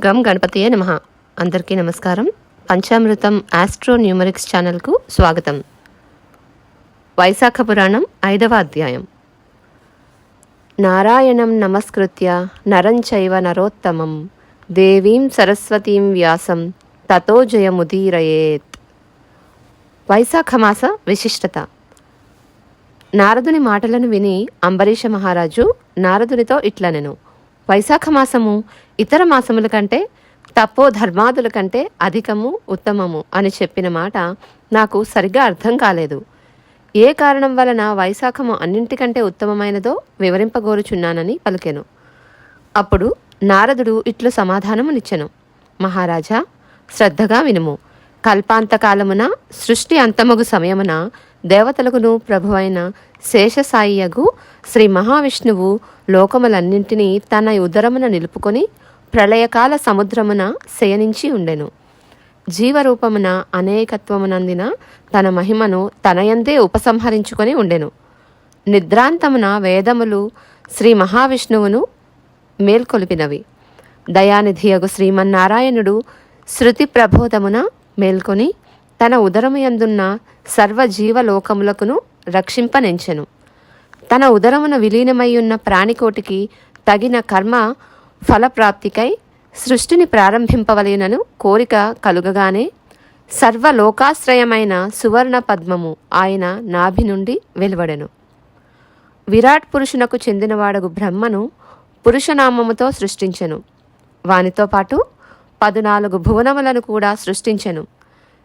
గం గణపతియే నమః. అందరికీ నమస్కారం. పంచామృతం ఆస్ట్రో న్యూమరిక్స్ ఛానల్కు స్వాగతం. వైశాఖ పురాణం 5వ అధ్యాయం. నారాయణం నమస్కృత్య నరం చైవ నరోత్తమం దేవీం సరస్వతీం వ్యాసం తతో జయముదీరయేత్. వైశాఖ మాస విశిష్టత. నారదుని మాటలను విని అంబరీష మహారాజు నారదునితో ఇట్లనెను: వైశాఖ మాసము ఇతర మాసముల కంటే తప్పో ధర్మాదుల కంటే అధికము ఉత్తమము అని చెప్పిన మాట నాకు సరిగ్గా అర్థం కాలేదు. ఏ కారణం వలన వైశాఖము అన్నింటికంటే ఉత్తమమైనదో వివరింపగోరుచున్నానని పలికెను. అప్పుడు నారదుడు ఇట్లు సమాధానమునిచ్చెను: మహారాజా, శ్రద్ధగా వినుము. కల్పాంతకాలమున సృష్టి అంతమగు సమయమున దేవతలకును ప్రభువైన శేషసాయియగు శ్రీ మహావిష్ణువు లోకములన్నింటినీ తన ఉదరమున నిలుపుకొని ప్రళయకాల సముద్రమున శయనించి ఉండెను. జీవరూపమున అనేకత్వమునందిన తన మహిమను తనయందే ఉపసంహరించుకొని ఉండెను. నిద్రాంతమున వేదములు శ్రీ మహావిష్ణువును మేల్కొలిపినవి. దయానిధియగు శ్రీమన్నారాయణుడు శృతి ప్రబోధమున మేల్కొని తన ఉదరముయందున్న సర్వజీవలోకములకును రక్షింపనెంచెను. తన ఉదరమున విలీనమయ్యున్న ప్రాణికోటికి తగిన కర్మ ఫలప్రాప్తికై సృష్టిని ప్రారంభింపవలెనను కోరిక కలుగగానే సర్వలోకాశ్రయమైన సువర్ణ పద్మము ఆయన నాభి నుండి వెలువడెను. విరాట్ పురుషునకు చెందినవాడగు బ్రహ్మను పురుషనామముతో సృష్టించెను. వానితో పాటు 14 భువనములను కూడా సృష్టించెను.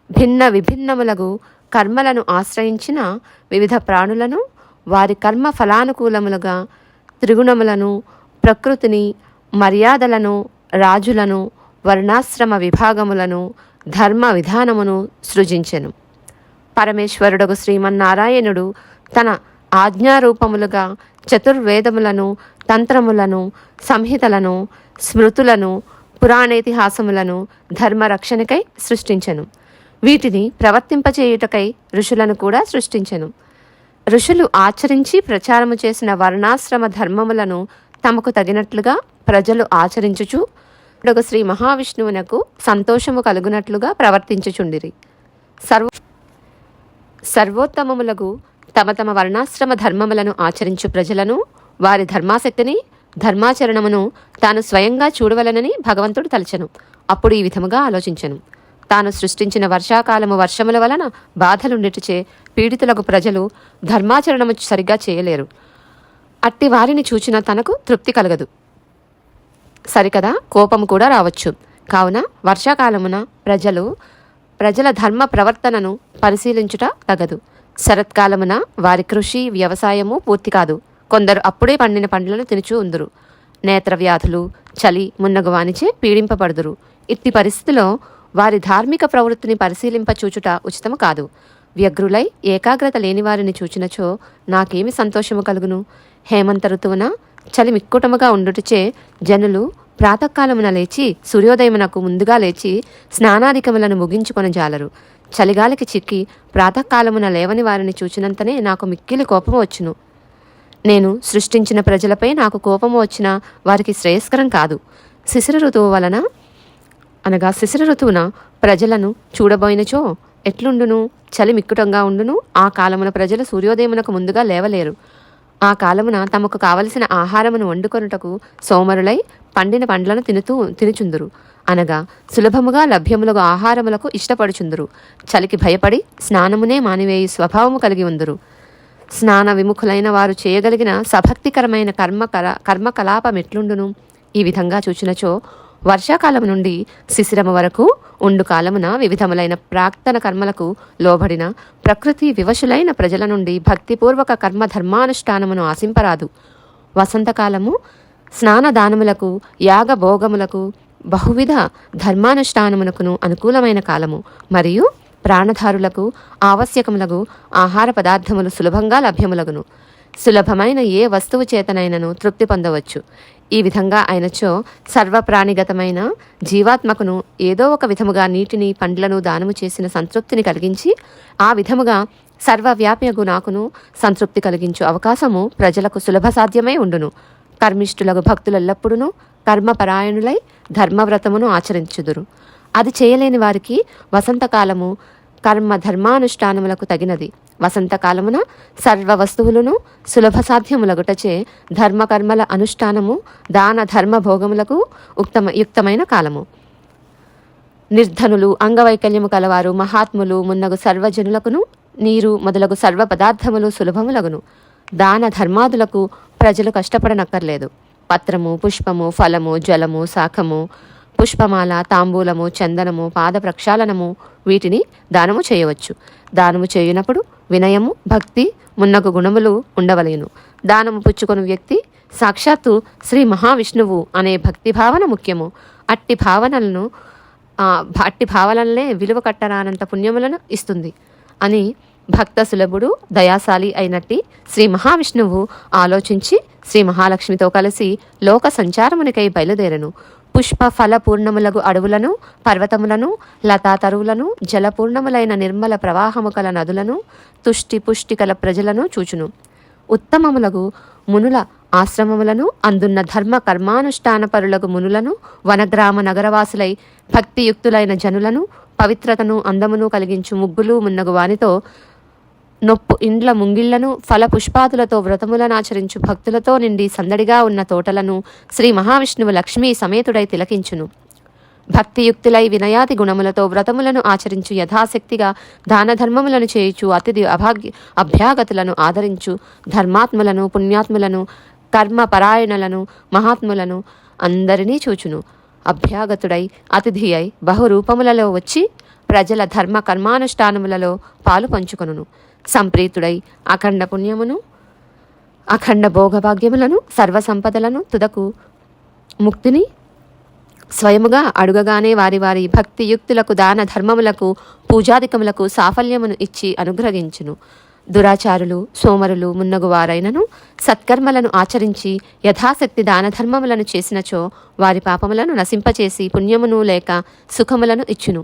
భిన్న విభిన్నములగు కర్మలను ఆశ్రయించిన వివిధ ప్రాణులను, వారి కర్మ ఫలానుకూలములుగా త్రిగుణములను, ప్రకృతిని, మర్యాదలను, రాజులను, వర్ణాశ్రమ విభాగములను, ధర్మ విధానమును సృజించెను. పరమేశ్వరుడగు శ్రీమన్నారాయణుడు తన ఆజ్ఞారూపములుగా చతుర్వేదములను, తంత్రములను, సంహితలను, స్మృతులను, పురాణేతిహాసములను ధర్మరక్షణకై సృష్టించెను. వీటిని ప్రవర్తింపచేయుటకై ఋషులను కూడా సృష్టించెను. ఋషులు ఆచరించి ప్రచారము చేసిన వర్ణాశ్రమ ధర్మములను తమకు తగినట్లుగా ప్రజలు ఆచరించుచు శ్రీ మహావిష్ణువునకు సంతోషము కలుగునట్లుగా ప్రవర్తించుచుండిరి. సర్వోత్తమములకు తమ తమ వర్ణాశ్రమ ధర్మములను ఆచరించు ప్రజలను, వారి ధర్మాసక్తిని, ధర్మాచరణమును తాను స్వయంగా చూడవలనని భగవంతుడు తలచెను. అప్పుడు ఈ విధముగా ఆలోచించెను: తాను సృష్టించిన వర్షాకాలము వర్షముల వలన బాధలుండిటిచే పీడితులకు ప్రజలు ధర్మాచరణము సరిగ్గా చేయలేరు. అట్టి వారిని చూచిన తనకు తృప్తి కలగదు. సరికదా, కోపము కూడా రావచ్చు. కావున వర్షాకాలమున ప్రజల ధర్మ ప్రవర్తనను పరిశీలించుట తగదు. శరత్కాలమున వారి కృషి వ్యవసాయము పూర్తి కాదు. కొందరు అప్పుడే పండిన పండ్లను తినుచూ ఉందురు. నేత్రవ్యాధులు, చలి మున్నగు వానిచే పీడింపబడుదురు. ఇట్టి పరిస్థితిలో వారి ధార్మిక ప్రవృత్తిని పరిశీలింపచూచుట ఉచితము కాదు. వ్యగ్రులై ఏకాగ్రత లేని వారిని చూచినచో నాకేమి సంతోషము కలుగును? హేమంత ఋతువున చలి మిక్కుటముగా ఉండుటచే జనులు ప్రాతకాలమున లేచి సూర్యోదయమునకు ముందుగా లేచి స్నానాధికములను ముగించుకొని జాలరు. చలిగాలికి చిక్కి ప్రాతకాలమున లేవని వారిని చూచినంతనే నాకు మిక్కిలి కోపము వచ్చును. నేను సృష్టించిన ప్రజలపై నాకు కోపము వచ్చినా వారికి శ్రేయస్కరం కాదు. శిశిర ఋతువున ప్రజలను చూడబోయినచో ఎట్లుండును? చలి మిక్కుటంగా ఉండును. ఆ కాలమున ప్రజలు సూర్యోదయమునకు ముందుగా లేవలేరు. ఆ కాలమున తమకు కావలసిన ఆహారమును వండుకొనుటకు సోమరులై పండిన పండ్లను తినుచుందురు. అనగా సులభముగా లభ్యములకు ఆహారములకు ఇష్టపడుచుందురు. చలికి భయపడి స్నానమునే మానివేయి స్వభావము కలిగి ఉందురు. స్నాన విముఖులైన వారు చేయగలిగిన సభక్తికరమైన కర్మకలాపమెట్లుండును? ఈ విధంగా చూచినచో వర్షాకాలము నుండి శిశిరము వరకు ఉండు కాలమున వివిధములైన ప్రాక్తన కర్మలకు లోబడిన ప్రకృతి వివశులైన ప్రజల నుండి భక్తిపూర్వక కర్మ ధర్మానుష్ఠానమును ఆశింపరాదు. వసంతకాలము స్నానదానములకు, యాగభోగములకు, బహువిధ ధర్మానుష్ఠానమునకును అనుకూలమైన కాలము. మరియు ప్రాణధారులకు ఆవశ్యకములకు ఆహార పదార్థములు సులభంగా లభ్యములగును. సులభమైన ఏ వస్తువు చేతనైనను తృప్తి పొందవచ్చు. ఈ విధంగా అయినచో సర్వప్రాణిగతమైన జీవాత్మకును ఏదో ఒక విధముగా నీటిని, పండ్లను దానము చేసిన సంతృప్తిని కలిగించి, ఆ విధముగా సర్వవ్యాప్యగు నాకును సంతృప్తి కలిగించు అవకాశము ప్రజలకు సులభ సాధ్యమై ఉండును. కర్మిష్ఠులకు భక్తులెల్లప్పుడూ కర్మపరాయణులై ధర్మవ్రతమును ఆచరించుదురు. అది చేయలేని వారికి వసంతకాలము కర్మ ధర్మానుష్ఠానములకు తగినది. వసంతకాలమున సర్వ వస్తువులను సులభ సాధ్యములగుటచే ధర్మకర్మల అనుష్ఠానము దాన ధర్మ భోగములకు యుక్తమైన కాలము. నిర్ధనులు, అంగవైకల్యము కలవారు, మహాత్ములు మున్నగు సర్వజనులకును నీరు మొదలగు సర్వ పదార్థములు సులభములగును. దాన ధర్మాదులకు ప్రజలు కష్టపడనక్కర్లేదు. పత్రము, పుష్పము, ఫలము, జలము, శాఖము, పుష్పమాల, తాంబూలము, చందనము, పాద ప్రక్షాళనము వీటిని దానము చేయవచ్చు. దానము చేయునప్పుడు వినయము, భక్తి మున్నగు గుణములు ఉండవలేను. దానము పుచ్చుకొను వ్యక్తి సాక్షాత్తు శ్రీ మహావిష్ణువు అనే భక్తి భావన ముఖ్యము. అట్టి భావనలనే విలువ కట్టరానంత పుణ్యములను ఇస్తుంది అని భక్త సులభుడు దయాశాలి అయినట్టి శ్రీ మహావిష్ణువు ఆలోచించి శ్రీ మహాలక్ష్మితో కలిసి లోక సంచారమునికై బయలుదేరను. పుష్ప ఫల పూర్ణములగు అడవులను, పర్వతములను, లతాతరువులను, జలపూర్ణములైన నిర్మల ప్రవాహము కల నదులను, తుష్టి పుష్టి కల ప్రజలను చూచును. ఉత్తమములగు మునుల ఆశ్రమములను, అందున్న ధర్మ కర్మానుష్ఠాన పరులగు మునులను, వనగ్రామ నగరవాసులై భక్తియుక్తులైన జనులను, పవిత్రతను అందమును కలిగించు ముగ్గులు మున్నగు వానితో నొప్పు ఇండ్ల ముంగిళ్లను, ఫల పుష్పాదులతో వ్రతములనాచరించు భక్తులతో నిండి సందడిగా ఉన్న తోటలను శ్రీ మహావిష్ణువు లక్ష్మీ సమేతుడై తిలకించును. భక్తియుక్తులై వినయాది గుణములతో వ్రతములను ఆచరించు యథాశక్తిగా దాన ధర్మములను చేయుచు అతిథి అభ్యాగతులను ఆదరించు ధర్మాత్ములను, పుణ్యాత్ములను, కర్మపరాయణులను, మహాత్ములను అందరినీ చూచును. అభ్యాగతుడై అతిథి అయి బహురూపములలో వచ్చి ప్రజల ధర్మ కర్మానుష్ఠానములలో పాలు పంచుకొనును. సంప్రీతుడై అఖండ పుణ్యమును, అఖండ భోగభాగ్యములను, సర్వసంపదలను, తుదకు ముక్తిని స్వయముగా అడుగగానే వారి వారి భక్తియుక్తులకు, దాన ధర్మములకు, పూజాధికములకు సాఫల్యమును ఇచ్చి అనుగ్రహించును. దురాచారులు, సోమరులు మున్నగువారైనను సత్కర్మలను ఆచరించి యథాశక్తి దాన ధర్మములను చేసినచో వారి పాపములను నశింపచేసి పుణ్యమును లేక సుఖములను ఇచ్చును.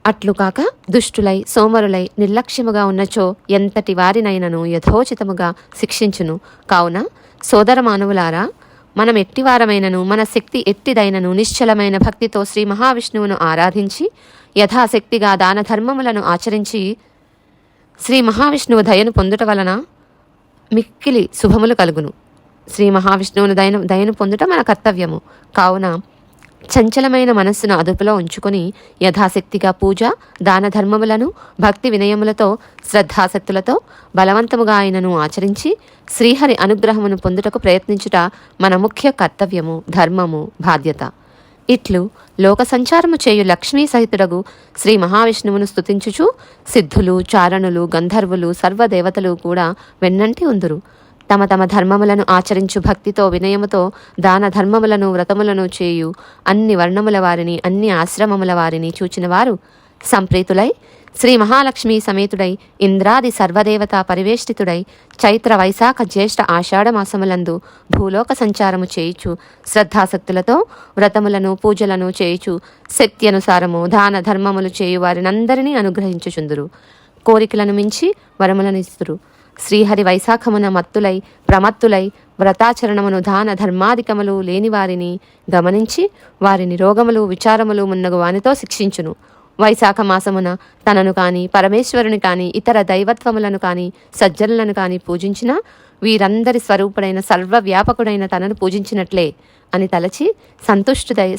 అట్లు కాక దుష్టులై, సోమరులై నిర్లక్ష్యముగా ఉన్నచో ఎంతటి వారినైనను యథోచితముగా శిక్షించును. కావున సోదర మానవులారా, మనం ఎట్టివారమైనను మన శక్తి ఎట్టిదైనను నిశ్చలమైన భక్తితో శ్రీ మహావిష్ణువును ఆరాధించి యథాశక్తిగా దాన ధర్మములను ఆచరించి శ్రీ మహావిష్ణువు దయను పొందుట వలన మిక్కిలి శుభములు కలుగును. శ్రీ మహావిష్ణువును దయను పొందుట మన కర్తవ్యము. కావున చంచలమైన మనస్సును అదుపులో ఉంచుకొని యథాశక్తిగా పూజ, దాన ధర్మములను భక్తి వినయములతో, శ్రద్ధాసక్తులతో బలవంతముగా ఆయనను ఆచరించి శ్రీహరి అనుగ్రహమును పొందుటకు ప్రయత్నించుట మన ముఖ్య కర్తవ్యము, ధర్మము, బాధ్యత. ఇట్లు లోక సంచారము చేయు లక్ష్మీ సహితుడగు శ్రీ మహావిష్ణువును స్తుతించుచు సిద్ధులు, చారణులు, గంధర్వులు, సర్వదేవతలు కూడా వెన్నంటి ఉందురు. తమ తమ ధర్మములను ఆచరించు భక్తితో, వినయముతో దాన ధర్మములను, వ్రతములను చేయు అన్ని వర్ణముల వారిని, అన్ని ఆశ్రమముల వారిని చూచిన వారు సంప్రీతులై శ్రీ మహాలక్ష్మీ సమేతుడై ఇంద్రాది సర్వదేవతా పరివేష్టితుడై చైత్ర వైశాఖ జ్యేష్ఠ ఆషాఢ మాసములందు భూలోక సంచారము చేయుచు శ్రద్ధాసక్తులతో వ్రతములను, పూజలను చేయుచు శక్తి అనుసారము దాన ధర్మములు చేయు వారినందరినీ అనుగ్రహించుచుందురు. కోరికలను మించి వరములనిస్తురు. శ్రీహరి వైశాఖమున మత్తులై ప్రమత్తులై వ్రతాచరణమును, దాన ధర్మాధికములు లేని వారిని గమనించి వారిని రోగములు, విచారములు మున్నగు వానితో శిక్షించును. వైశాఖ మాసమున తనను కాని, పరమేశ్వరుని కాని, ఇతర దైవత్వములను కాని, సజ్జనులను కాని పూజించిన వీరందరి స్వరూపుడైన సర్వవ్యాపకుడైన తనను పూజించినట్లే అని తలచి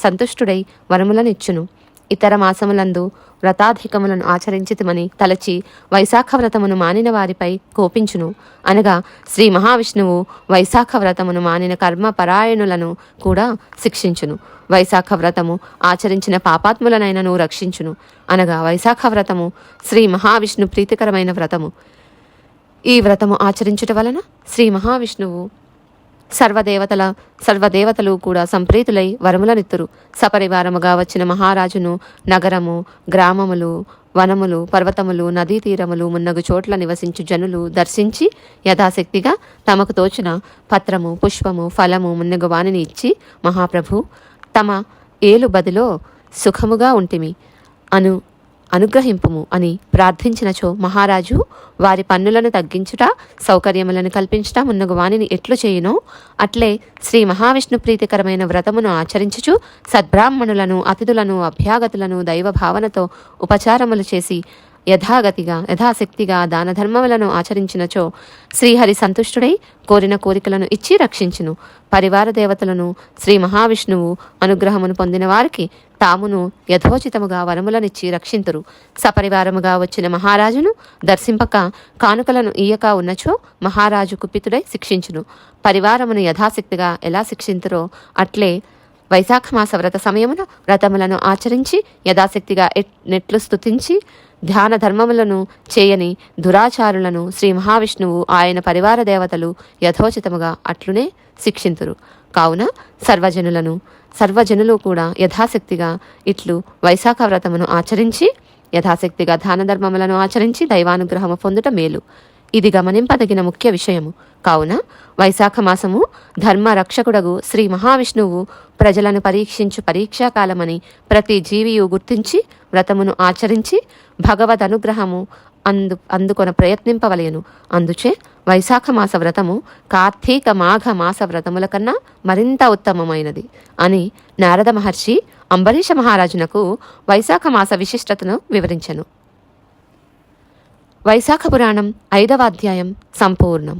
సంతుష్టుడై వరములనిచ్చును. ఇతర మాసములందు వ్రతాధికములను ఆచరించితిమని తలచి వైశాఖ వ్రతమును మానిన వారిపై కోపించును. అనగా శ్రీ మహావిష్ణువు వైశాఖ వ్రతమును మానిన కర్మపరాయణులను కూడా శిక్షించును. వైశాఖ వ్రతము ఆచరించిన పాపాత్ములనైనను రక్షించును. అనగా వైశాఖ వ్రతము శ్రీ మహావిష్ణు ప్రీతికరమైన వ్రతము. ఈ వ్రతము ఆచరించుట వలన శ్రీ మహావిష్ణువు సర్వదేవతలు కూడా సంప్రీతులై వరములనిత్తురు. సపరివారముగా వచ్చిన మహారాజును నగరము, గ్రామములు, వనములు, పర్వతములు, నదీ తీరములు మున్నగు చోట్ల నివసించు జనులు దర్శించి యథాశక్తిగా తమకు తోచిన పత్రము, పుష్పము, ఫలము మున్నగు వానిని ఇచ్చి మహాప్రభు తమ ఏలు బదిలో సుఖముగా ఉంటిమి అనుగ్రహింపుము అని ప్రార్థించినచో మహారాజు వారి పన్నులను తగ్గించుట, సౌకర్యములను కల్పించుట మున్నగు వానిని ఎట్లు చేయునో అట్లే శ్రీ మహావిష్ణు ప్రీతికరమైన వ్రతమును ఆచరించుచు సద్బ్రాహ్మణులను, అతిథులను, అభ్యాగతులను దైవ భావనతో ఉపచారములు చేసి యథాశక్తిగా దాన ధర్మములను ఆచరించినచో శ్రీహరి సంతుష్టుడై కోరిన కోరికలను ఇచ్చి రక్షించును. పరివార దేవతలను శ్రీ మహావిష్ణువు అనుగ్రహమును పొందిన వారికి తామును యథోచితముగా వరములనిచ్చి రక్షింతురు. సపరివారముగా వచ్చిన మహారాజును దర్శింపక కానుకలను ఇయ్యక ఉన్నచో మహారాజు కుపితుడై శిక్షించును. పరివారమును యథాశక్తిగా ఎలా శిక్షింతురో అట్లే వైశాఖ మాస వ్రత సమయమున వ్రతములను ఆచరించి యథాశక్తిగా నెట్లు స్తుతించి ధ్యాన ధర్మములను చేయని దురాచారులను శ్రీ మహావిష్ణువు ఆయన పరివార దేవతలు యథోచితముగా అట్లునే శిక్షింతురు. కావున సర్వజనులు కూడా యథాశక్తిగా ఇట్లు వైశాఖ వ్రతమును ఆచరించి యథాశక్తిగా దాన ధర్మములను ఆచరించి దైవానుగ్రహము పొందుట మేలు. ఇది గమనింపదగిన ముఖ్య విషయము. కావున వైశాఖ మాసము ధర్మ రక్షకుడగు శ్రీ మహావిష్ణువు ప్రజలను పరీక్షించు పరీక్షాకాలమని ప్రతి జీవియు గుర్తించి వ్రతమును ఆచరించి భగవద్ అనుగ్రహము అందుకొన ప్రయత్నింపవలయను. అందుచే వైశాఖ మాస వ్రతము కార్తీక మాఘ మాస వ్రతముల కన్నా మరింత ఉత్తమమైనది అని నారద మహర్షి అంబరీష మహారాజునకు వైశాఖ మాస విశిష్టతను వివరించెను. వైశాఖ పురాణం 5వ అధ్యాయం సంపూర్ణం.